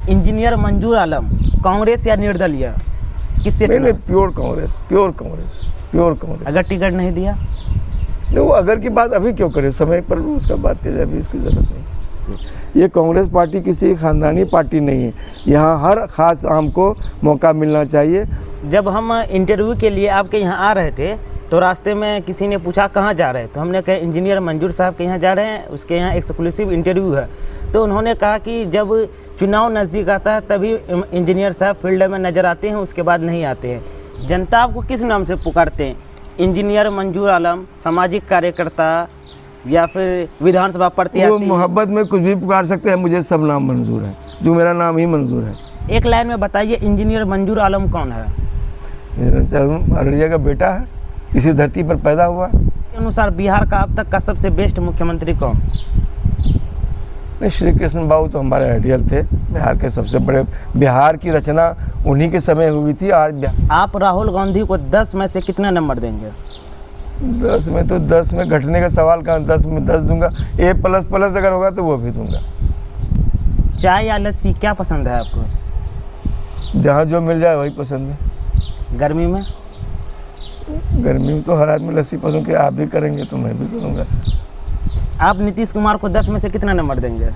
Engineer मंजूर आलम कांग्रेस या निर्दलीय, किससे चुना? नहीं, प्योर कांग्रेस। अगर टिकट नहीं दिया? नहीं, वो अगर की बात अभी क्यों करें, समय पर उसका बात की जाए, अभी इसकी जरूरत नहीं। ये कांग्रेस पार्टी किसी खानदानी पार्टी नहीं है, यहाँ हर खास आम को मौका मिलना चाहिए। जब हम इंटरव्यू के लिए आपके यहाँ आ रहे थे तो रास्ते में किसी ने पूछा कहाँ जा रहे हैं, तो हमने कहा इंजीनियर मंजूर साहब के यहाँ जा रहे हैं, उसके यहाँ एक्सक्लूसिव इंटरव्यू है। तो उन्होंने कहा कि जब चुनाव नज़दीक आता है तभी इंजीनियर साहब फील्ड में नज़र आते हैं, उसके बाद नहीं आते हैं। जनता आपको किस नाम से पुकारते हैं? इंजीनियर मंजूर आलम, सामाजिक कार्यकर्ता, या फिर विधानसभा प्रत्याशी? वो मोहब्बत में कुछ भी पुकार सकते हैं, मुझे सब नाम मंजूर है, जो मेरा नाम ही मंजूर है। एक लाइन में बताइए, इंजीनियर मंजूर आलम कौन है? अररिया का बेटा है, इसी धरती पर पैदा हुआ। के अनुसार बिहार का अब तक का सबसे बेस्ट मुख्यमंत्री कौन? नहीं, श्री कृष्ण बाबू तो हमारे आइडियल थे, बिहार के सबसे बड़े। बिहार की रचना उन्हीं के समय हुई थी। आज आप राहुल गांधी को 10 में से कितना नंबर देंगे? 10 में तो 10 में घटने का सवाल कहाँ, 10 में 10 दूंगा। A++ अगर होगा तो वो भी दूंगा। चाय या लस्सी क्या पसंद है आपको? जहाँ जो मिल जाए वही पसंद है। गर्मी में? गर्मी में तो हर आदमी लस्सी पसंद के, आप भी करेंगे तो मैं भी करूँगा। आप नीतीश कुमार को 10 में से कितना नंबर देंगे?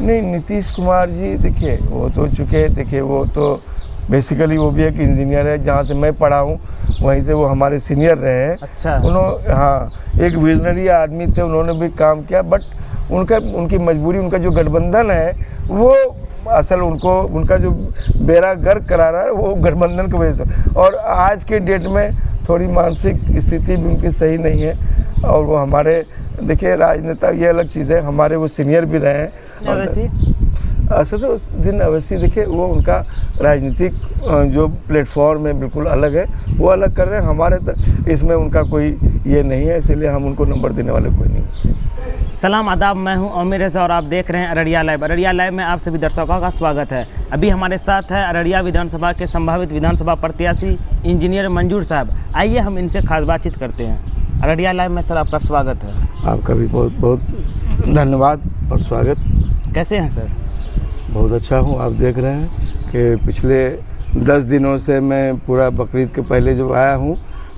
नहीं, नीतीश कुमार जी देखिए, वो तो चुके, देखिए वो तो बेसिकली वो भी एक इंजीनियर है, जहाँ से मैं पढ़ा हूँ वहीं से वो हमारे सीनियर रहे हैं। अच्छा। उन्होंने, हाँ, एक विजनरी आदमी थे, उन्होंने भी काम किया, बट उनकी मजबूरी, उनका जो गठबंधन है वो असल उनका जो बेड़ा गर्क करा रहा है वो गठबंधन की वजह से। और आज के डेट में थोड़ी मानसिक स्थिति भी उनकी सही नहीं है। और वो हमारे, देखिए राजनेता ये अलग चीज़ है, हमारे वो सीनियर भी रहे हैं। ऐसा तो दिन अवश्य, देखिए वो उनका राजनीतिक जो प्लेटफॉर्म है बिल्कुल अलग है, वो अलग कर रहे हैं। हमारे इसमें उनका कोई ये नहीं है, इसलिए हम उनको नंबर देने वाले कोई नहीं। सलाम आदाब, मैं हूं आमिर रज़ा और आप देख रहे हैं अररिया लाइव। अररिया लाइव में आप सभी दर्शकों का स्वागत है। अभी हमारे साथ है अररिया विधानसभा के संभावित विधानसभा प्रत्याशी इंजीनियर मंजूर साहब। आइए हम इनसे खास बातचीत करते हैं। अररिया लाइव में सर आपका स्वागत है। आपका भी बहुत बहुत धन्यवाद और स्वागत। कैसे हैं सर? बहुत अच्छा हूँ। आप देख रहे हैं कि पिछले 10 दिनों से मैं पूरा बकरीद के पहले जब आया हूँ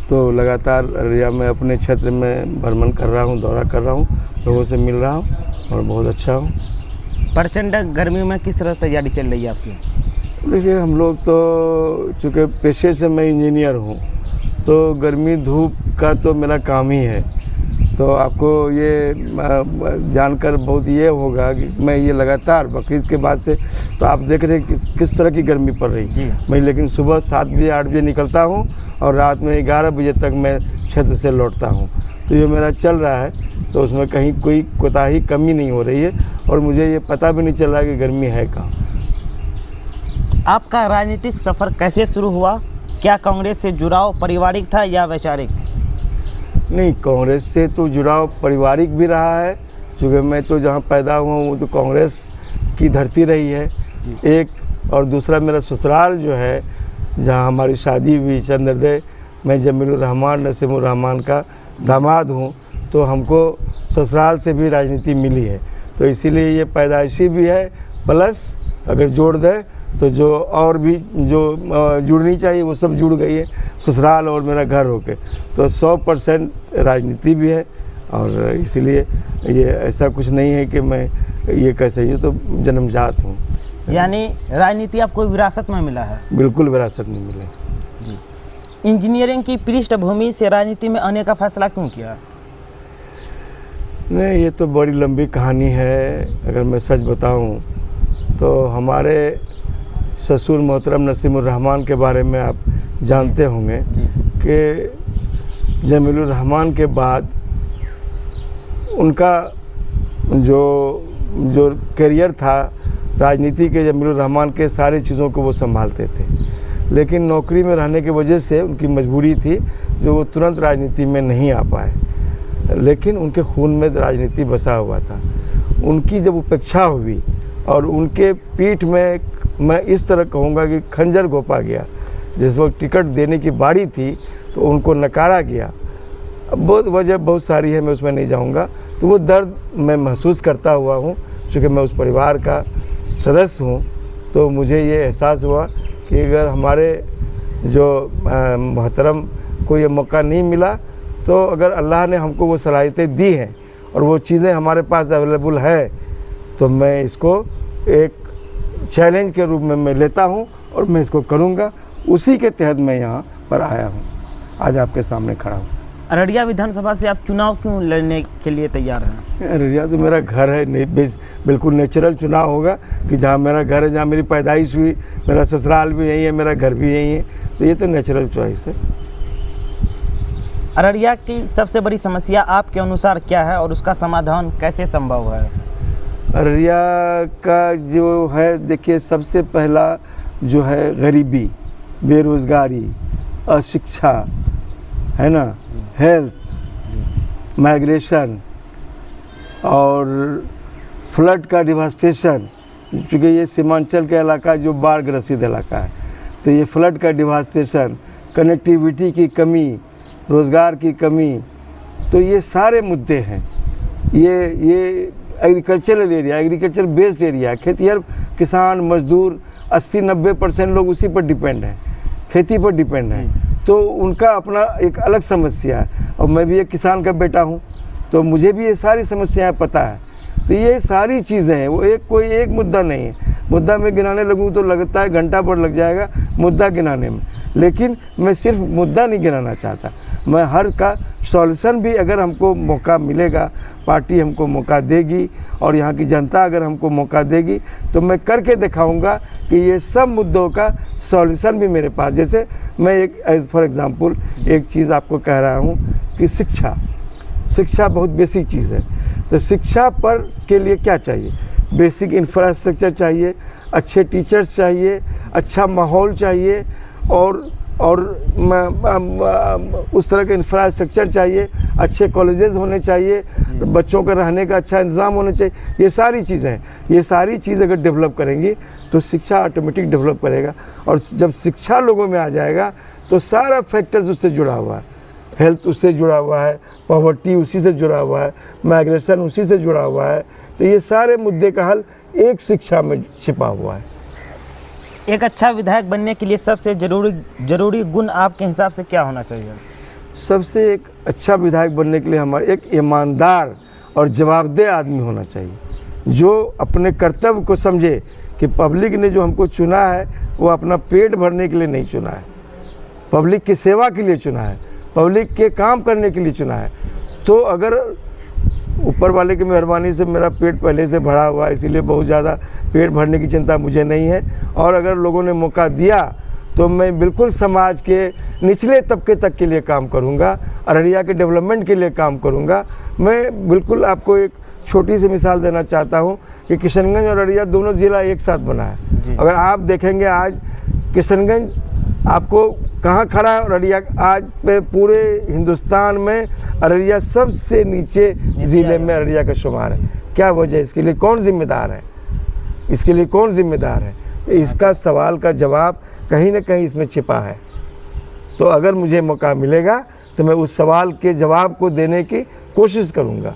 तो लगातार अररिया में अपने क्षेत्र में भ्रमण कर रहा हूँ, दौरा कर रहा हूँ, लोगों से मिल रहा हूँ और बहुत अच्छा हूँ। प्रचंड गर्मी में किस तरह तैयारी चल रही है आपकी? देखिए, हम लोग तो चूँकि पेशे से मैं इंजीनियर हूँ तो गर्मी धूप का तो मेरा काम ही है। तो आपको ये जानकर बहुत ये होगा कि मैं ये लगातार बकरीद के बाद से, तो आप देख रहे हैं किस तरह की गर्मी पड़ रही है। मैं लेकिन सुबह 7 बजे 8 बजे निकलता हूँ और रात में 11 बजे तक मैं क्षेत्र से लौटता हूँ। तो ये मेरा चल रहा है, तो उसमें कहीं कोई कोताही कमी नहीं हो रही है और मुझे ये पता भी नहीं चल रहा कि गर्मी है कहाँ। आपका राजनीतिक सफ़र कैसे शुरू हुआ? क्या कांग्रेस से जुड़ाव पारिवारिक था या वैचारिक? नहीं, कांग्रेस से तो जुड़ाव पारिवारिक भी रहा है, क्योंकि मैं तो जहाँ पैदा हुआ हूँ वो तो कांग्रेस की धरती रही है एक। और दूसरा मेरा ससुराल जो है, जहाँ हमारी शादी हुई चंद्रदय, मैं जमीलुर रहमान नसीमुर रहमान का दामाद हूँ, तो हमको ससुराल से भी राजनीति मिली है। तो इसीलिए ये पैदाइशी भी है, प्लस अगर जोड़ दे तो जो और भी जो जुड़नी चाहिए वो सब जुड़ गई है, ससुराल और मेरा घर होके। तो 100% राजनीति भी है और इसीलिए ये ऐसा कुछ नहीं है कि मैं ये कह सही हूँ, तो जन्मजात हूँ। यानी राजनीति आपको विरासत में मिला है? बिल्कुल विरासत में मिला जी। इंजीनियरिंग की पृष्ठभूमि से राजनीति में आने का फैसला क्यों किया? नहीं, ये तो बड़ी लंबी कहानी है। अगर मैं सच बताऊँ तो हमारे ससुर मोहतरम नसीमुर रहमान के बारे में आप जानते होंगे कि जमीलुर रहमान के बाद उनका जो करियर था राजनीति के, जमीलुर रहमान के सारी चीज़ों को वो संभालते थे। लेकिन नौकरी में रहने की वजह से उनकी मजबूरी थी जो वो तुरंत राजनीति में नहीं आ पाए, लेकिन उनके खून में राजनीति बसा हुआ था। उनकी जब उपेक्षा हुई और उनके पीठ में, मैं इस तरह कहूँगा कि खंजर घोंपा गया, जिस वक्त टिकट देने की बारी थी तो उनको नकारा गया। अब बहुत वजह बहुत सारी है, मैं उसमें नहीं जाऊँगा। तो वो दर्द मैं महसूस करता हुआ हूँ, चूँकि मैं उस परिवार का सदस्य हूँ। तो मुझे ये एहसास हुआ कि अगर हमारे जो मोहतरम को ये मौका नहीं मिला, तो अगर अल्लाह ने हमको वो सलाहियतें दी हैं और वो चीज़ें हमारे पास अवेलेबल है, तो मैं इसको एक चैलेंज के रूप में मैं लेता हूँ और मैं इसको करूँगा। उसी के तहत मैं यहाँ पर आया हूँ, आज आपके सामने खड़ा हूँ। अररिया विधानसभा से आप चुनाव क्यों लड़ने के लिए तैयार हैं? अररिया तो मेरा घर है, बिल्कुल नेचुरल चुनाव होगा कि जहाँ मेरा घर है, जहाँ मेरी पैदाइश हुई, मेरा ससुराल भी यहीं है, मेरा घर भी यहीं है, तो ये तो नेचुरल चॉइस है। अररिया की सबसे बड़ी समस्या आपके अनुसार क्या है और उसका समाधान कैसे संभव है? अररिया का जो है, देखिए, सबसे पहला जो है गरीबी, बेरोज़गारी, अशिक्षा, है ना, हेल्थ, माइग्रेशन और फ्लड का डिवास्टेशन, क्योंकि ये सीमांचल का इलाका जो बाढ़ ग्रसित इलाका है, तो ये फ्लड का डिवास्टेशन, कनेक्टिविटी की कमी, रोज़गार की कमी, तो ये सारे मुद्दे हैं। ये agricultural area, agriculture based area, खेतिहर किसान मजदूर 80-90% लोग उसी पर डिपेंड हैं, खेती पर डिपेंड हैं, तो उनका अपना एक अलग समस्या है। और मैं भी एक किसान का बेटा हूँ, तो मुझे भी ये सारी समस्याएं पता है। तो ये सारी चीज़ें हैं, वो कोई एक मुद्दा नहीं है। मुद्दा में गिनाने लगूँ तो लगता है घंटा भर लग जाएगा मुद्दा गिनाने में, लेकिन मैं सिर्फ मुद्दा नहीं गिनाना चाहता, मैं हर का सॉल्यूशन भी, अगर हमको मौका मिलेगा, पार्टी हमको मौका देगी और यहाँ की जनता अगर हमको मौका देगी, तो मैं करके दिखाऊंगा कि ये सब मुद्दों का सॉल्यूशन भी मेरे पास। जैसे मैं एक एज फॉर एग्जांपल एक चीज़ आपको कह रहा हूँ कि शिक्षा बहुत बेसिक चीज़ है। तो शिक्षा पर के लिए क्या चाहिए? बेसिक इंफ्रास्ट्रक्चर चाहिए, अच्छे टीचर्स चाहिए, अच्छा माहौल चाहिए और उस तरह का इंफ्रास्ट्रक्चर चाहिए, अच्छे कॉलेजेस होने चाहिए, बच्चों का रहने का अच्छा इंतज़ाम होना चाहिए। ये सारी चीज़ें हैं, ये सारी चीज़ अगर डेवलप करेंगी तो शिक्षा ऑटोमेटिक डेवलप करेगा। और जब शिक्षा लोगों में आ जाएगा तो सारा फैक्टर्स उससे जुड़ा हुआ है, हेल्थ उससे जुड़ा हुआ है, पॉवर्टी उसी से जुड़ा हुआ है, माइग्रेशन उसी से जुड़ा हुआ है। तो ये सारे मुद्दे का हल एक शिक्षा में छिपा हुआ है। एक अच्छा विधायक बनने के लिए सबसे जरूरी गुण आपके हिसाब से क्या होना चाहिए? सबसे एक अच्छा विधायक बनने के लिए हमारे एक ईमानदार और जवाबदेह आदमी होना चाहिए, जो अपने कर्तव्य को समझे कि पब्लिक ने जो हमको चुना है वो अपना पेट भरने के लिए नहीं चुना है, पब्लिक की सेवा के लिए चुना है, पब्लिक के काम करने के लिए चुना है। तो अगर ऊपर वाले की मेहरबानी से मेरा पेट पहले से भरा हुआ है, इसीलिए बहुत ज़्यादा पेट भरने की चिंता मुझे नहीं है। और अगर लोगों ने मौका दिया तो मैं बिल्कुल समाज के निचले तबके तक के लिए काम करूंगा, अररिया के डेवलपमेंट के लिए काम करूंगा। मैं बिल्कुल आपको एक छोटी सी मिसाल देना चाहता हूं कि किशनगंज और अररिया दोनों ज़िला एक साथ बना है। अगर आप देखेंगे आज किशनगंज आपको कहाँ खड़ा है और अररिया आज पे पूरे हिंदुस्तान में अररिया सबसे नीचे ज़िले में अररिया का शुमार है। क्या वजह? इसके लिए कौन जिम्मेदार है? इसके लिए कौन जिम्मेदार है? तो इसका सवाल का जवाब कहीं ना कहीं इसमें छिपा है। तो अगर मुझे मौका मिलेगा तो मैं उस सवाल के जवाब को देने की कोशिश करूँगा।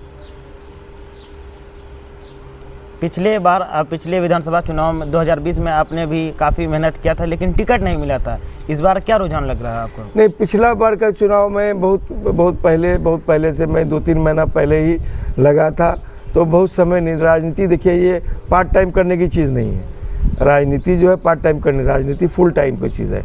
पिछले विधानसभा चुनाव में 2020 में आपने भी काफ़ी मेहनत किया था, लेकिन टिकट नहीं मिला था। इस बार क्या रुझान लग रहा है आपको? नहीं, पिछला बार का चुनाव में बहुत पहले से मैं 2-3 महीना पहले ही लगा था, तो बहुत समय नहीं। राजनीति देखिए, ये पार्ट टाइम करने की चीज़ नहीं है। राजनीति जो है पार्ट टाइम करने, राजनीति फुल टाइम की चीज़ है।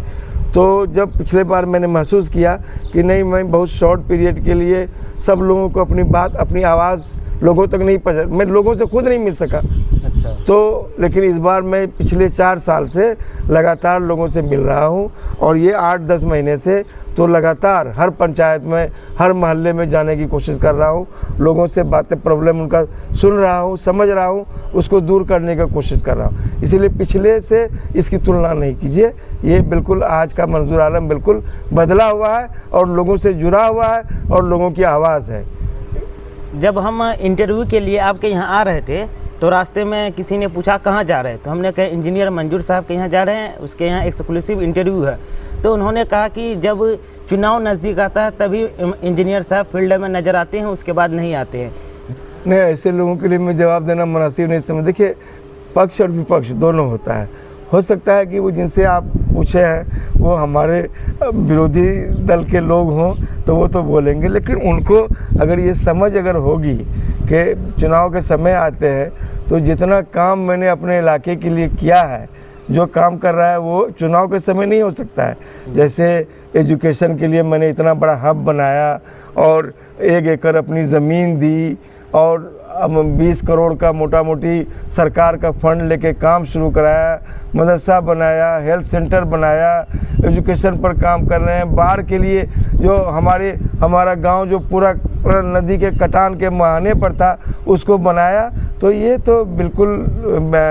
तो जब पिछले बार मैंने महसूस किया कि नहीं, मैं बहुत शॉर्ट पीरियड के लिए सब लोगों को अपनी बात, अपनी आवाज़ लोगों तक नहीं पहुंचा, मैं लोगों से खुद नहीं मिल सका। अच्छा। तो लेकिन इस बार मैं पिछले 4 साल से लगातार लोगों से मिल रहा हूं और ये 8-10 महीने से तो लगातार हर पंचायत में, हर मोहल्ले में जाने की कोशिश कर रहा हूं, लोगों से बातें, प्रॉब्लम उनका सुन रहा हूं, समझ रहा हूं, उसको दूर करने की कोशिश कर रहा हूं। इसीलिए पिछले से इसकी तुलना नहीं कीजिए। ये बिल्कुल आज का मंजूर आलम बिल्कुल बदला हुआ है और लोगों से जुड़ा हुआ है और लोगों की आवाज़ है। जब हम इंटरव्यू के लिए आपके यहाँ आ रहे थे तो रास्ते में किसी ने पूछा कहाँ जा रहे हैं, तो हमने कहा इंजीनियर मंजूर साहब के यहाँ जा रहे हैं, उसके यहाँ एक्सक्लूसिव इंटरव्यू है। तो उन्होंने कहा कि जब चुनाव नज़दीक आता है तभी इंजीनियर साहब फील्ड में नज़र आते हैं, उसके बाद नहीं आते हैं। नहीं, ऐसे लोगों के लिए मैं जवाब देना मुनासिब नहीं समझ। देखिए, पक्ष और विपक्ष दोनों होता है। हो सकता है कि वो जिनसे आप पूछे हैं वो हमारे विरोधी दल के लोग हों तो वो तो बोलेंगे, लेकिन उनको अगर ये समझ अगर होगी कि चुनाव के समय आते हैं तो जितना काम मैंने अपने इलाके के लिए किया है, जो काम कर रहा है वो चुनाव के समय नहीं हो सकता है। जैसे एजुकेशन के लिए मैंने इतना बड़ा हब बनाया और 1 एकड़ अपनी ज़मीन दी और 20 करोड़ का मोटा मोटी सरकार का फंड लेके काम शुरू कराया, मदरसा बनाया, हेल्थ सेंटर बनाया, एजुकेशन पर काम कर रहे हैं। बाढ़ के लिए जो हमारा गांव जो पूरा नदी के कटान के मुहाने पर था उसको बनाया। तो ये तो बिल्कुल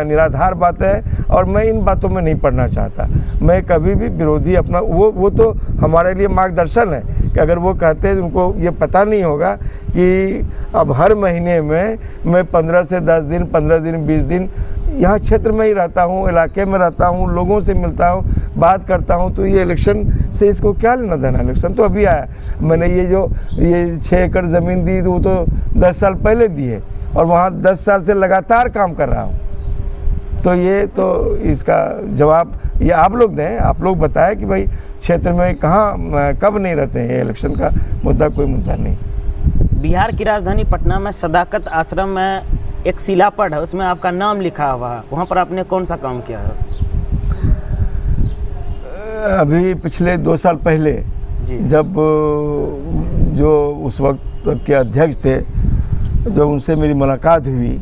निराधार बात है और मैं इन बातों में नहीं पड़ना चाहता। मैं कभी भी विरोधी अपना वो तो हमारे लिए मार्गदर्शन है कि अगर वो कहते हैं उनको ये पता नहीं होगा कि अब हर महीने में मैं 15 से 10 दिन, 15 दिन, 20 दिन यहाँ क्षेत्र में ही रहता हूँ, इलाके में रहता हूँ, लोगों से मिलता हूँ, बात करता हूँ। तो ये इलेक्शन से इसको क्या लेना देना, इलेक्शन तो अभी आया। मैंने ये 6 एकड़ ज़मीन दी वो तो 10 साल पहले दी है और वहाँ 10 साल से लगातार काम कर रहा हूँ। तो ये तो इसका जवाब ये आप लोग दें, आप लोग बताएं कि भाई क्षेत्र में कहाँ कब नहीं रहते हैं। ये इलेक्शन का मुद्दा कोई मुद्दा नहीं। बिहार की राजधानी पटना में सदाकत आश्रम में एक शिलापट है, उसमें आपका नाम लिखा हुआ है, वहाँ पर आपने कौन सा काम किया है? अभी पिछले 2 साल पहले जब जो उस वक्त के अध्यक्ष थे, जब उनसे मेरी मुलाकात हुई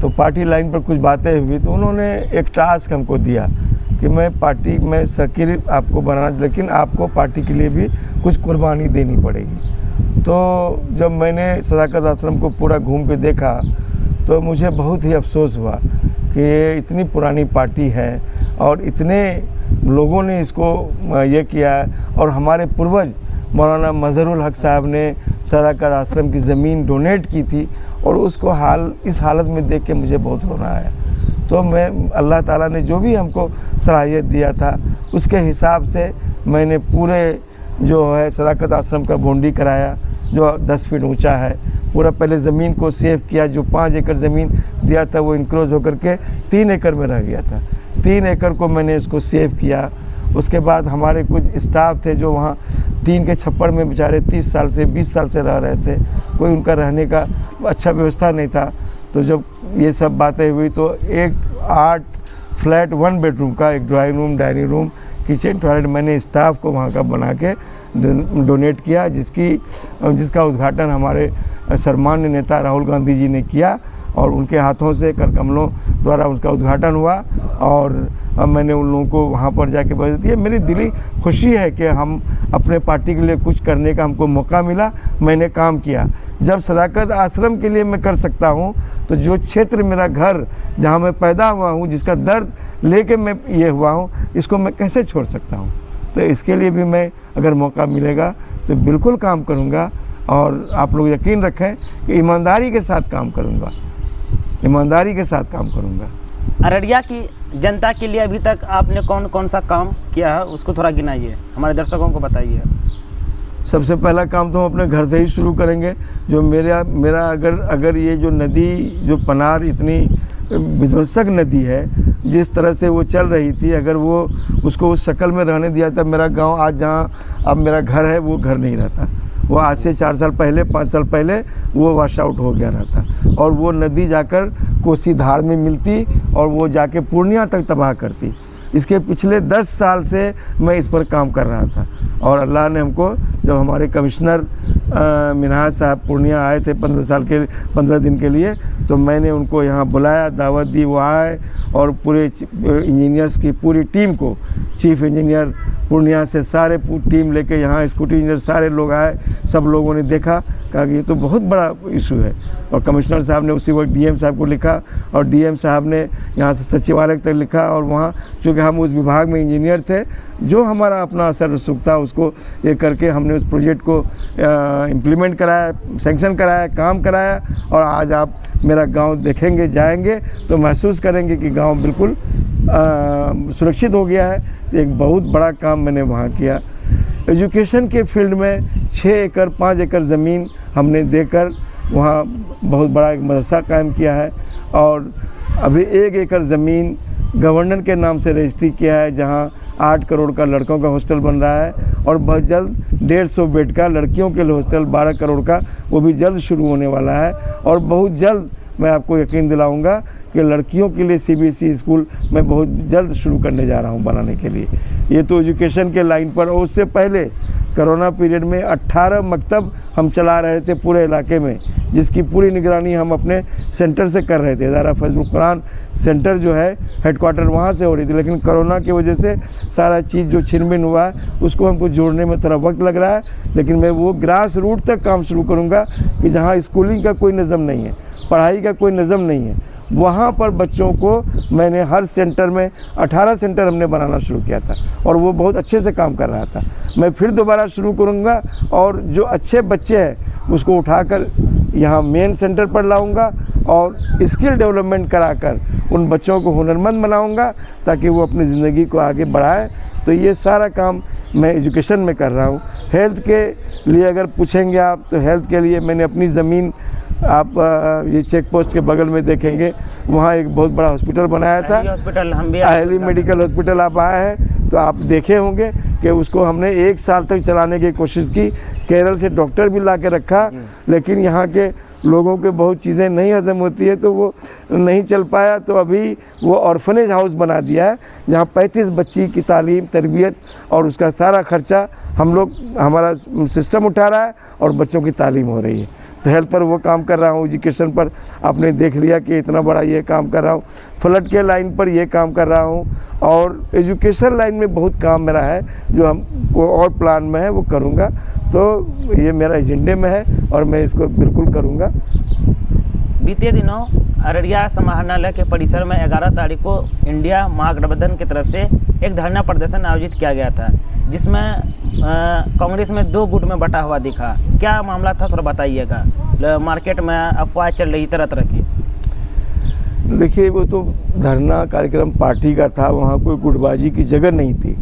तो पार्टी लाइन पर कुछ बातें हुई तो उन्होंने एक टास्क हमको दिया कि मैं पार्टी में सक्रिय आपको बनाना, लेकिन आपको पार्टी के लिए भी कुछ कुर्बानी देनी पड़ेगी। तो जब मैंने सदाकत आश्रम को पूरा घूम के देखा तो मुझे बहुत ही अफसोस हुआ कि ये इतनी पुरानी पार्टी है और इतने लोगों ने इसको ये किया है और हमारे पूर्वज मौलाना मजहरुल हक साहब ने सदाकत आश्रम की ज़मीन डोनेट की थी और उसको इस हालत में देख के मुझे बहुत रोना आया। तो मैं अल्लाह ताला ने जो भी हमको सलाहियत दिया था उसके हिसाब से मैंने पूरे जो है सदाकत आश्रम का बाउंड्री कराया जो 10 फीट ऊंचा है। पूरा पहले ज़मीन को सेव किया, जो 5 एकड़ ज़मीन दिया था वो इंक्रोज होकर के 3 एकड़ में रह गया था। 3 एकड़ को मैंने इसको सेव किया। उसके बाद हमारे कुछ स्टाफ थे जो वहाँ टीन के छप्पड़ में बेचारे 30 साल से 20 साल से रह रहे थे, कोई उनका रहने का अच्छा व्यवस्था नहीं था। तो जब ये सब बातें हुई तो एक 8 फ्लैट 1 बेडरूम का एक drawing room, dining room, kitchen, toilet मैंने स्टाफ को वहाँ का बना के डोनेट किया, जिसका उद्घाटन हमारे सम्मान्य नेता राहुल गांधी जी ने किया और उनके हाथों से कर कमलों द्वारा उसका उद्घाटन हुआ। और मैंने उन लोगों को वहाँ पर जाके बता दिया। मेरी दिली खुशी है कि हम अपने पार्टी के लिए कुछ करने का हमको मौका मिला, मैंने काम किया। जब सदाकत आश्रम के लिए मैं कर सकता हूँ तो जो क्षेत्र मेरा घर जहाँ मैं पैदा हुआ हूँ, जिसका दर्द लेके मैं ये हुआ हूँ, इसको मैं कैसे छोड़ सकता हूँ। तो इसके लिए भी मैं अगर मौका मिलेगा तो बिल्कुल काम करूँगा और आप लोग यकीन रखें कि ईमानदारी के साथ काम करूँगा, ईमानदारी के साथ काम करूँगा। अररिया की जनता के लिए अभी तक आपने कौन कौन सा काम किया है उसको थोड़ा गिनाइए, हमारे दर्शकों को बताइए। सबसे पहला काम तो हम अपने घर से ही शुरू करेंगे। जो मेरा अगर ये जो नदी जो पनार इतनी विध्वंसक नदी है, जिस तरह से वो चल रही थी, अगर वो उसको उस शक्ल में रहने दिया था, मेरा गांव आज जहाँ अब मेरा घर है वो घर नहीं रहता। वो आज से 4 साल पहले 5 साल पहले वो वॉश आउट हो गया रहता और वो नदी जाकर कोसी धार में मिलती और वो जाके पूर्णिया तक तबाह करती। इसके पिछले 10 साल से मैं इस पर काम कर रहा था और अल्लाह ने हमको, जब हमारे कमिश्नर मिनहाज साहब पूर्णिया आए थे 15 दिन के लिए, तो मैंने उनको यहाँ बुलाया, दावत दी, वो आए और पूरे इंजीनियर्स की पूरी टीम को, चीफ इंजीनियर पूर्णिया से सारे टीम लेके यहाँ स्कूटी इंजीनियर सारे लोग आए। सब लोगों ने देखा, कहा कि ये तो बहुत बड़ा इशू है। और कमिश्नर साहब ने उसी वक्त डीएम साहब को लिखा और डीएम साहब ने यहाँ से सचिवालय तक लिखा और वहाँ चूँकि हम उस विभाग में इंजीनियर थे, जो हमारा अपना असर रसूख था उसको ये करके हमने उस प्रोजेक्ट को इम्प्लीमेंट कराया, सेंक्शन कराया, काम कराया। और आज आप मेरा गांव देखेंगे, जाएंगे तो महसूस करेंगे कि गांव बिल्कुल सुरक्षित हो गया है। एक बहुत बड़ा काम मैंने वहाँ किया। एजुकेशन के फील्ड में 6 एकड़ 5 एकड़ ज़मीन हमने देकर वहाँ बहुत बड़ा एक मदरसा कायम किया है और अभी 1 एकड़ ज़मीन गवर्नर के नाम से रजिस्ट्री किया है, जहां 8 करोड़ का लड़कों का हॉस्टल बन रहा है और बहुत जल्द 150 बेड का लड़कियों के लिए हॉस्टल 12 करोड़ का वो भी जल्द शुरू होने वाला है। और बहुत जल्द मैं आपको यकीन दिलाऊंगा कि लड़कियों के लिए CBSE स्कूल मैं बहुत जल्द शुरू करने जा रहा हूं बनाने के लिए। ये तो एजुकेशन के लाइन पर। और उससे पहले कोरोना पीरियड में 18 मकतब हम चला रहे थे पूरे इलाके में, जिसकी पूरी निगरानी हम अपने सेंटर से कर रहे थे। दारा फजलुल कुरान सेंटर जो है हेडक्वार्टर वहाँ से हो रही थी, लेकिन कोरोना की वजह से सारा चीज़ जो छिन-भिन हुआ है उसको हमको जोड़ने में थोड़ा वक्त लग रहा है। लेकिन मैं वो ग्रास रूट तक काम शुरू करूँगा कि जहाँ स्कूलिंग का कोई निज़म नहीं है, पढ़ाई का कोई निज़म नहीं है, वहाँ पर बच्चों को मैंने हर सेंटर में 18 सेंटर हमने बनाना शुरू किया था और वो बहुत अच्छे से काम कर रहा था। मैं फिर दोबारा शुरू करूँगा और जो अच्छे बच्चे हैं उसको उठाकर यहाँ मेन सेंटर पर लाऊंगा और स्किल डेवलपमेंट कराकर उन बच्चों को हुनरमंद बनाऊंगा ताकि वो अपनी ज़िंदगी को आगे बढ़ाएं। तो ये सारा काम मैं एजुकेशन में कर रहा हूँ। हेल्थ के लिए अगर पूछेंगे आप, तो हेल्थ के लिए मैंने अपनी ज़मीन, आप ये चेक पोस्ट के बगल में देखेंगे, वहाँ एक बहुत बड़ा हॉस्पिटल बनाया था, हॉस्पिटल हम भी अहली मेडिकल हॉस्पिटल। आप आए हैं तो आप देखे होंगे कि उसको हमने 1 साल तक चलाने की कोशिश की। केरल से डॉक्टर भी ला के रखा, लेकिन यहाँ के लोगों के बहुत चीज़ें नहीं हजम होती है तो वो नहीं चल पाया। तो अभी वो ऑर्फनेज हाउस बना दिया है, जहाँ 35 बच्ची की तालीम, तरबियत और उसका सारा खर्चा हमारा सिस्टम उठा रहा है और बच्चों की तालीम हो रही है। तो हेल्थ पर वो काम कर रहा हूँ। एजुकेशन पर आपने देख लिया कि इतना बड़ा ये काम कर रहा हूँ। फ्लड के लाइन पर ये काम कर रहा हूँ और एजुकेशन लाइन में बहुत काम मेरा है जो हमको और प्लान में है वो करूँगा। तो ये मेरा एजेंडे में है और मैं इसको बिल्कुल करूँगा। बीते दिनों अररिया समाहरणालय के परिसर में 11 तारीख को इंडिया महागठबंधन की तरफ से एक धरना प्रदर्शन आयोजित किया गया था, जिसमें कांग्रेस में 2 गुट में बटा हुआ दिखा। क्या मामला था, थोड़ा बताइएगा। मार्केट में अफवाह चल रही तरह तरह की। देखिए, वो तो धरना कार्यक्रम पार्टी का था, वहाँ कोई गुटबाजी की जगह नहीं थी।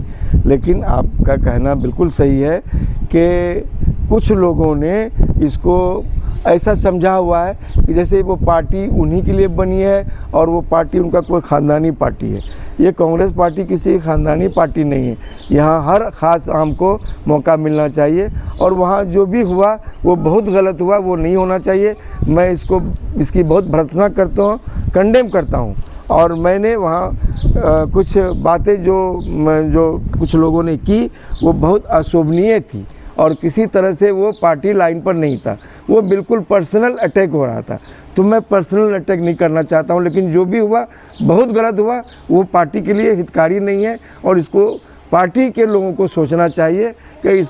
लेकिन आपका कहना बिल्कुल सही है कि कुछ लोगों ने इसको ऐसा समझा हुआ है कि जैसे वो पार्टी उन्हीं के लिए बनी है और वो पार्टी उनका कोई ख़ानदानी पार्टी है। ये कांग्रेस पार्टी किसी खानदानी पार्टी नहीं है। यहाँ हर ख़ास आम को मौका मिलना चाहिए और वहाँ जो भी हुआ वो बहुत गलत हुआ, वो नहीं होना चाहिए। मैं इसकी बहुत भर्त्सना करता हूँ, कंडेम करता हूँ। और मैंने वहाँ कुछ बातें जो कुछ लोगों ने की वो बहुत अशोभनीय थी और किसी तरह से वो पार्टी लाइन पर नहीं था, वो बिल्कुल पर्सनल अटैक हो रहा था। तो मैं पर्सनल अटैक नहीं करना चाहता हूँ, लेकिन जो भी हुआ बहुत गलत हुआ, वो पार्टी के लिए हितकारी नहीं है और इसको पार्टी के लोगों को सोचना चाहिए कि इस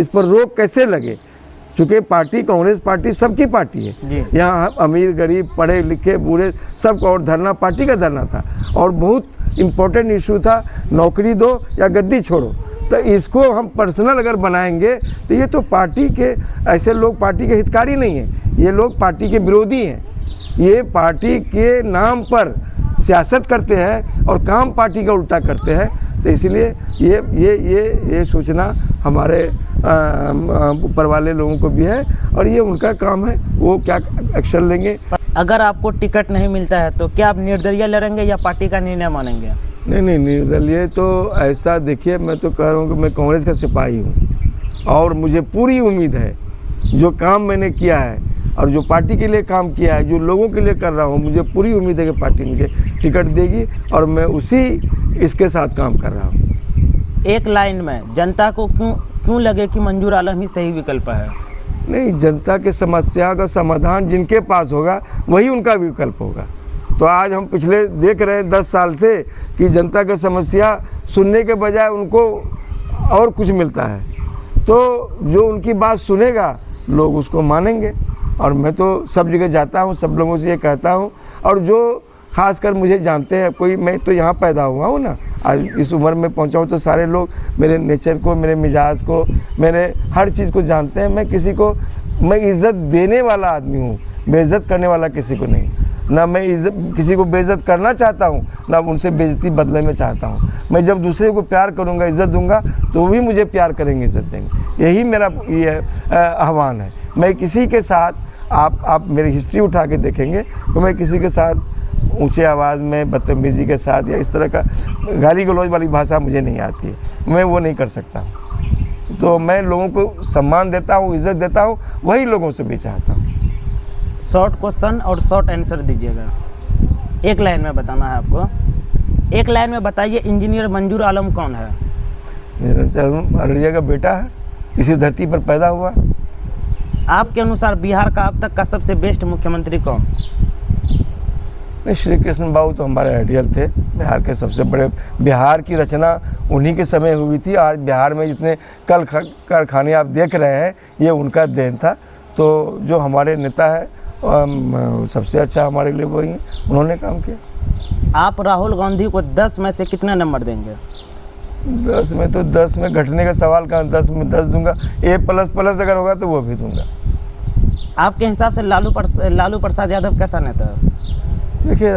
पर रोक कैसे लगे। चूँकि पार्टी, कांग्रेस पार्टी सबकी पार्टी है। यहाँ अमीर गरीब, पढ़े लिखे, बूढ़े सबका, और धरना पार्टी का धरना था और बहुत इम्पोर्टेंट इशू था, नौकरी दो या गद्दी छोड़ो। तो इसको हम पर्सनल अगर बनाएंगे तो ये तो पार्टी के, ऐसे लोग पार्टी के हितकारी नहीं हैं, ये लोग पार्टी के विरोधी हैं। ये पार्टी के नाम पर सियासत करते हैं और काम पार्टी का उल्टा करते हैं। तो इसलिए ये सोचना हमारे ऊपर वाले लोगों को भी है और ये उनका काम है, वो क्या एक्शन लेंगे। अगर आपको टिकट नहीं मिलता है तो क्या आप निर्दलीय लड़ेंगे या पार्टी का निर्णय मानेंगे? नहीं, निर्दलीय तो ऐसा, देखिए मैं तो कह रहा हूँ कि मैं कांग्रेस का सिपाही हूँ और मुझे पूरी उम्मीद है जो काम मैंने किया है और जो पार्टी के लिए काम किया है, जो लोगों के लिए कर रहा हूँ, मुझे पूरी उम्मीद है कि पार्टी मुझे टिकट देगी और मैं इसके साथ काम कर रहा हूँ। एक लाइन में जनता को क्यों लगे कि मंजूर आलम ही सही विकल्प है? नहीं, जनता के समस्या का समाधान जिनके पास होगा वही उनका विकल्प होगा। तो आज हम पिछले देख रहे हैं 10 साल से कि जनता की समस्या सुनने के बजाय उनको और कुछ मिलता है। तो जो उनकी बात सुनेगा लोग उसको मानेंगे और मैं तो सब जगह जाता हूँ, सब लोगों से ये कहता हूँ। और जो खासकर मुझे जानते हैं, कोई, मैं तो यहाँ पैदा हुआ हूँ ना, आज इस उम्र में पहुँचा हूँ, तो सारे लोग मेरे नेचर को, मेरे मिजाज को, मेरे हर चीज़ को जानते हैं। मैं इज़्ज़त देने वाला आदमी हूँ, बेइज्जत करने वाला किसी को नहीं। ना मैं किसी को बेइज्जत करना चाहता हूँ, ना उनसे बेइज्जती बदले में चाहता हूँ। मैं जब दूसरे को प्यार करूँगा, इज़्ज़त दूंगा, तो वो भी मुझे प्यार करेंगे, इज़्ज़त देंगे। यही मेरा ये आह्वान है। मैं किसी के साथ, आप मेरी हिस्ट्री उठा के देखेंगे तो मैं किसी के साथ ऊंचे आवाज़ में बदतमीजी के साथ या इस तरह का गाली गलौज वाली भाषा मुझे नहीं आती है, मैं वो नहीं कर सकता। तो मैं लोगों को सम्मान देता हूँ, इज़्ज़त देता हूँ, वही लोगों से भी चाहता हूँ। शॉर्ट क्वेश्चन और शॉर्ट आंसर दीजिएगा, एक लाइन में बताना है आपको। एक लाइन में बताइए, इंजीनियर मंजूर आलम कौन है? अररिया का बेटा है, इसी धरती पर पैदा हुआ। आपके अनुसार बिहार का अब तक का सबसे बेस्ट मुख्यमंत्री कौन? नहीं, श्री कृष्ण बाबू तो हमारे आइडियल थे, बिहार के सबसे बड़े। बिहार की रचना उन्हीं के समय हुई थी। आज बिहार में जितने कल कारखाने आप देख रहे हैं, ये उनका देन था। तो जो हमारे नेता है सबसे अच्छा हमारे लिए वही है, उन्होंने काम किया। आप राहुल गांधी को 10 में से कितना नंबर देंगे? 10 में तो 10 में घटने का सवाल कहाँ, 10 में 10 दूंगा। A++ अगर होगा तो वो भी दूंगा। आपके हिसाब से लालू प्रसाद यादव कैसा नेता है? देखिए,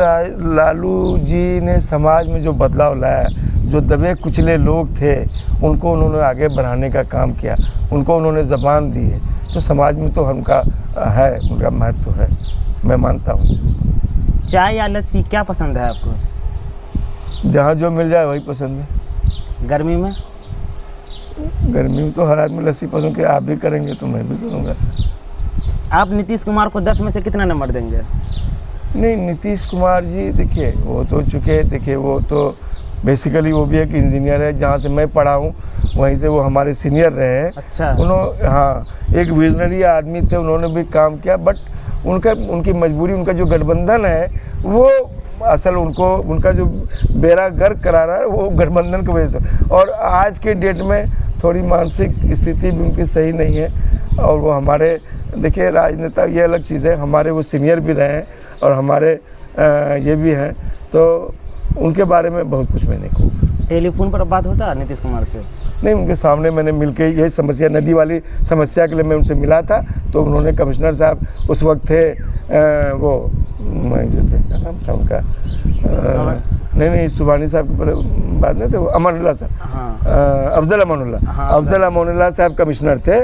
लालू जी ने समाज में जो बदलाव लाया, जो दबे कुचले लोग थे उनको उन्होंने आगे बढ़ाने का काम किया, उनको उन्होंने ज़बान दी है, तो समाज में तो उनका है, उनका महत्व है, मैं मानता हूँ। चाय या लस्सी क्या पसंद है आपको? जहाँ जो मिल जाए वही पसंद है। गर्मी में? गर्मी में तो हर आदमी लस्सी पसंद किया, आप भी करेंगे तो मैं भी करूँगा। आप नीतीश कुमार को 10 में से कितना नंबर देंगे? नहीं, नीतीश कुमार जी देखिए वो तो चुके, देखिए वो तो बेसिकली वो भी एक इंजीनियर है, जहाँ से मैं पढ़ा हूँ वहीं से वो हमारे सीनियर रहे हैं। अच्छा। उन्होंने, हाँ, एक विजनरी आदमी थे, उन्होंने भी काम किया, बट उनकी मजबूरी, उनका जो गठबंधन है वो असल उनका जो बेड़ा गर्क करा रहा है वो गठबंधन की वजह से। और आज के डेट में थोड़ी मानसिक स्थिति भी उनकी सही नहीं है। और वो हमारे, देखिए राजनेता ये अलग चीज़ है, हमारे वो सीनियर भी रहे हैं और हमारे ये भी हैं, तो उनके बारे में बहुत कुछ मैं नहीं कहूँ। टेलीफोन पर बात होता है नीतीश कुमार से? नहीं, उनके सामने मैंने मिलके ये समस्या, नदी वाली समस्या के लिए मैं उनसे मिला था, तो उन्होंने, कमिश्नर साहब उस वक्त थे, वो जो थे, क्या नाम था उनका, नहीं सुबानी साहब के बाद में थे वो, अमानुल्लाह साहब, हाँ। अफजल अमानुल्लाह, हाँ, अफजल अमानुल्लाह साहब कमिश्नर थे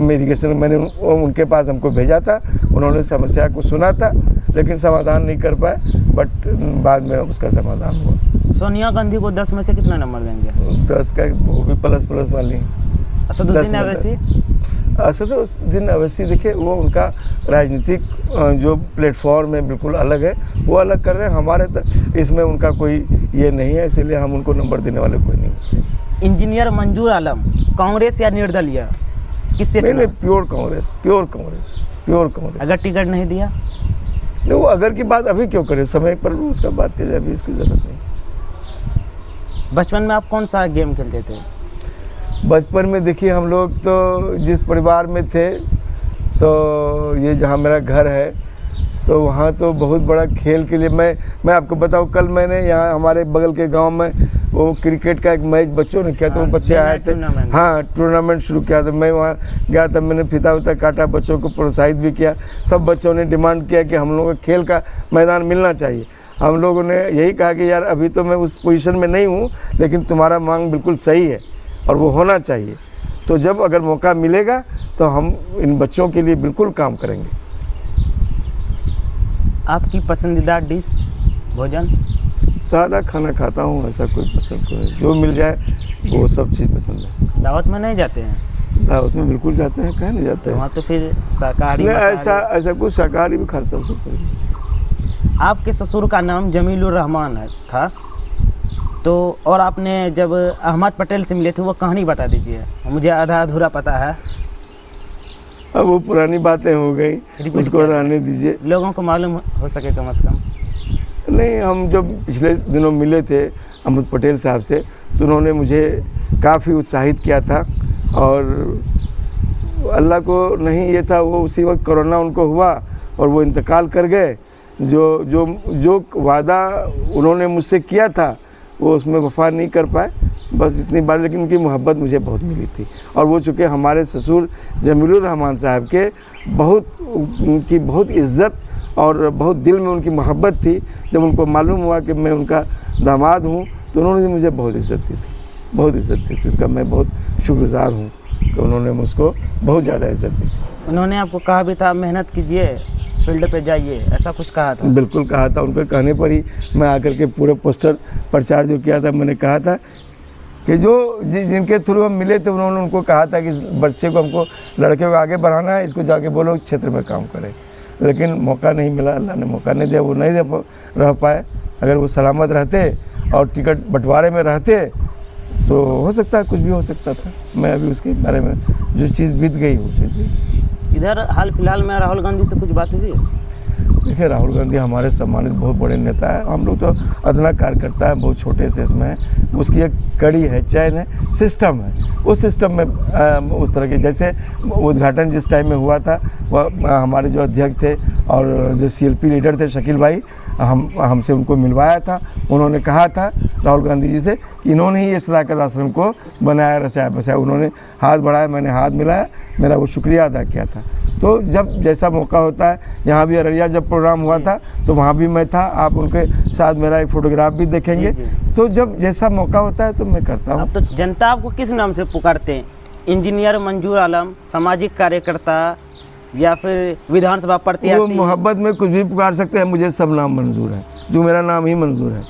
इरिगेशन। मैंने उनके पास हमको भेजा था, उन्होंने समस्या को सुना था, लेकिन समाधान नहीं कर पाए, बट बाद में उसका समाधान हुआ। सोनिया गांधी को 10 में से कितना नंबर देंगे? 10 का वो भी प्लस वाली। असदुद्दीन ओवैसी? असदुद्दीन ओवैसी देखिए वो उनका राजनीतिक जो प्लेटफॉर्म है बिल्कुल अलग है, वो अलग कर रहे हैं, हमारे इसमें उनका कोई ये नहीं है, इसीलिए हम उनको नंबर देने वाले कोई नहीं। इंजीनियर मंजूर आलम कांग्रेस या निर्दलीय, किससे? नहीं, pure Congress, pure Congress, pure Congress. अगर टिकट नहीं दिया? नहीं, वो अगर की बात अभी क्यों करें, समय पर उसका बात की जाए, अभी इसकी ज़रूरत नहीं। बचपन में आप कौन सा गेम खेलते थे? बचपन में देखिए हम लोग तो जिस परिवार में थे, तो ये जहाँ मेरा घर है, तो वहाँ तो बहुत बड़ा खेल के लिए मैं आपको बताऊँ, कल मैंने यहाँ हमारे बगल के गांव में वो क्रिकेट का एक मैच बच्चों ने किया, तो वो बच्चे आए थे, हाँ, टूर्नामेंट शुरू किया, तो मैं वहाँ गया था, मैंने फीता उता काटा, बच्चों को प्रोत्साहित भी किया। सब बच्चों ने डिमांड किया कि हम लोगों को खेल का मैदान मिलना चाहिए। हम लोगों ने यही कहा कि यार अभी तो मैं उस पोजीशन में नहीं हूँ, लेकिन तुम्हारा मांग बिल्कुल सही है और वो होना चाहिए। तो जब अगर मौका मिलेगा तो हम इन बच्चों के लिए बिल्कुल काम करेंगे। आपकी पसंदीदा डिश, भोजन? सादा खाना खाता हूँ, ऐसा कोई पसंद को नहीं, जो मिल जाए वो सब चीज़ पसंद है। दावत में नहीं जाते हैं? दावत में बिल्कुल जाते हैं, कहीं नहीं जाते हैं। वहाँ तो फिर शाकाहारी? ऐसा कुछ शाकाहारी भी खाता हूँ सब। आपके ससुर का नाम जमीलुर रहमान था, तो और आपने जब अहमद पटेल से मिले थे वो कहानी बता दीजिए, मुझे आधा अधूरा पता है। अब वो पुरानी बातें हो गई, उसको रहने दीजिए, लोगों को मालूम हो सके कम से कम। नहीं, हम जब पिछले दिनों मिले थे अहमद पटेल साहब से, तो उन्होंने मुझे काफ़ी उत्साहित किया था, और अल्लाह को नहीं ये था, वो उसी वक्त कोरोना उनको हुआ और वो इंतकाल कर गए। जो वादा उन्होंने मुझसे किया था वो उसमें वफा नहीं कर पाए, बस इतनी बार। लेकिन उनकी मोहब्बत मुझे बहुत मिली थी, और वो चूँकि हमारे ससुर जमीलुर रहमान साहब के उनकी बहुत इज़्ज़त और बहुत दिल में उनकी मोहब्बत थी। जब उनको मालूम हुआ कि मैं उनका दामाद हूँ, तो उन्होंने मुझे बहुत इज़्ज़त दी थी, बहुत इज़्ज़त दी थी। उसका मैं बहुत शुक्रगुज़ार हूँ कि उन्होंने मुझको बहुत ज़्यादा इज़्ज़त दी थी। उन्होंने आपको कहा भी था मेहनत कीजिए, फील्ड पे जाइए, ऐसा कुछ कहा था? बिल्कुल कहा था। उनके कहने पर ही मैं आकर के पूरे पोस्टर प्रचार जो किया था, मैंने कहा था कि जिनके थ्रू हम मिले थे उन्होंने उनको कहा था कि इस बच्चे को हमको, लड़के को आगे बढ़ाना है, इसको जाके बोलो क्षेत्र में काम करें। लेकिन मौका नहीं मिला, अल्लाह ने मौका नहीं दिया, वो नहीं रह पाए। अगर वो सलामत रहते और टिकट बंटवारे में रहते तो हो सकता है, कुछ भी हो सकता था। मैं अभी उसके बारे में, जो चीज़ बीत गई वो बीत गई। इधर हाल फिलहाल में राहुल गांधी से कुछ बात हुई है? देखिए, राहुल गांधी हमारे सम्मानित बहुत बड़े नेता है। हम लोग तो अदना कार्यकर्ता है, बहुत छोटे से इसमें है। उसकी एक कड़ी है, चैन है, सिस्टम है। उस सिस्टम में उस तरह के, जैसे उद्घाटन जिस टाइम में हुआ था, वह हमारे जो अध्यक्ष थे और जो CLP लीडर थे शकील भाई, हमसे उनको मिलवाया था। उन्होंने कहा था राहुल गांधी जी से कि इन्होंने ही ये सदाकत आश्रम को बनाया, रचाया बसाया। उन्होंने हाथ बढ़ाया, मैंने हाथ मिलाया, मेरा वो शुक्रिया अदा किया था। तो जब जैसा मौका होता है, यहाँ भी अररिया जब प्रोग्राम हुआ था तो वहाँ भी मैं था। आप उनके साथ मेरा एक फोटोग्राफ भी देखेंगे। तो जब जैसा मौका होता है तो मैं करता हूँ। अब तो जनता आपको किस नाम से पुकारते हैं? इंजीनियर मंजूर आलम, सामाजिक कार्यकर्ता, या फिर विधानसभा वो प्रत्याशी? मोहब्बत में कुछ भी पुकार सकते हैं, मुझे सब नाम मंजूर है, जो मेरा नाम ही मंजूर है।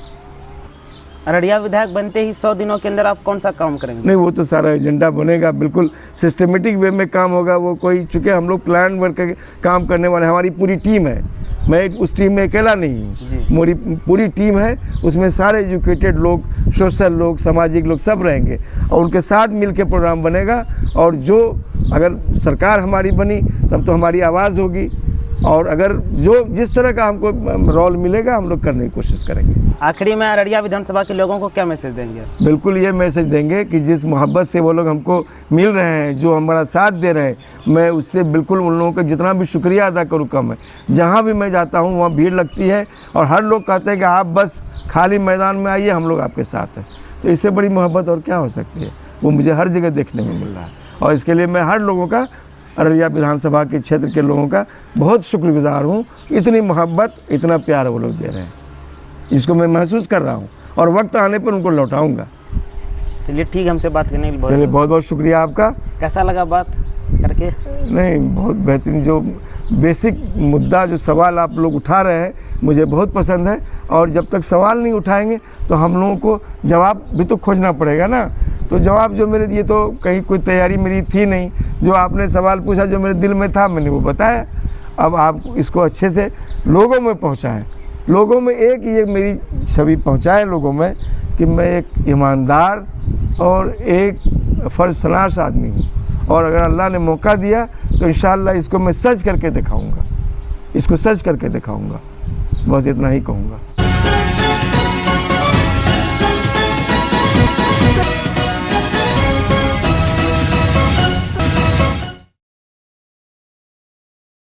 अररिया विधायक बनते ही 100 दिनों के अंदर आप कौन सा काम करेंगे? नहीं, वो तो सारा एजेंडा बनेगा, बिल्कुल सिस्टमेटिक वे में काम होगा। वो कोई, चूँकि हम लोग प्लान वर्क के काम करने वाले, हमारी पूरी टीम है। मैं उस टीम में अकेला नहीं हूँ, मेरी पूरी टीम है। उसमें सारे एजुकेटेड लोग, सोशल लोग, सामाजिक लोग सब रहेंगे और उनके साथ मिल के प्रोग्राम बनेगा। और जो अगर सरकार हमारी बनी तब तो हमारी आवाज़ होगी, और अगर जो जिस तरह का हमको रोल मिलेगा हम लोग करने की कोशिश करेंगे। आखिरी में अररिया विधानसभा के लोगों को क्या मैसेज देंगे? बिल्कुल ये मैसेज देंगे कि जिस मोहब्बत से वो लोग हमको मिल रहे हैं, जो हमारा साथ दे रहे हैं, मैं उससे बिल्कुल उन लोगों का जितना भी शुक्रिया अदा करूँ कम है। जहाँ भी मैं जाता हूँ वहाँ भीड़ लगती है और हर लोग कहते हैं कि आप बस खाली मैदान में आइए, हम लोग आपके साथ हैं। तो इससे बड़ी मोहब्बत और क्या हो सकती है? वो मुझे हर जगह देखने में मिल रहा है और इसके लिए मैं हर लोगों का, अररिया विधानसभा के क्षेत्र के लोगों का बहुत शुक्रगुजार हूँ। इतनी मोहब्बत, इतना प्यार वो लोग दे रहे हैं, इसको मैं महसूस कर रहा हूँ और वक्त आने पर उनको लौटाऊंगा। चलिए ठीक है, हमसे बात करने के लिए चलिए बहुत बहुत शुक्रिया आपका। कैसा लगा बात करके? नहीं, बहुत बेहतरीन। जो बेसिक मुद्दा, जो सवाल आप लोग उठा रहे हैं, मुझे बहुत पसंद है। और जब तक सवाल नहीं उठाएंगे तो हम लोगों को जवाब भी तो खोजना पड़ेगा ना। तो जवाब जो मेरे लिए, तो कहीं कोई तैयारी मेरी थी नहीं, जो आपने सवाल पूछा जो मेरे दिल में था मैंने वो बताया। अब आप इसको अच्छे से लोगों में पहुंचाएं, लोगों में एक ये मेरी छवि पहुंचाएं लोगों में कि मैं एक ईमानदार और एक फर्जशनास आदमी हूँ। और अगर अल्लाह ने मौका दिया तो इंशाअल्लाह इसको मैं सच करके दिखाऊँगा, इसको सच करके दिखाऊँगा। बस इतना ही कहूँगा।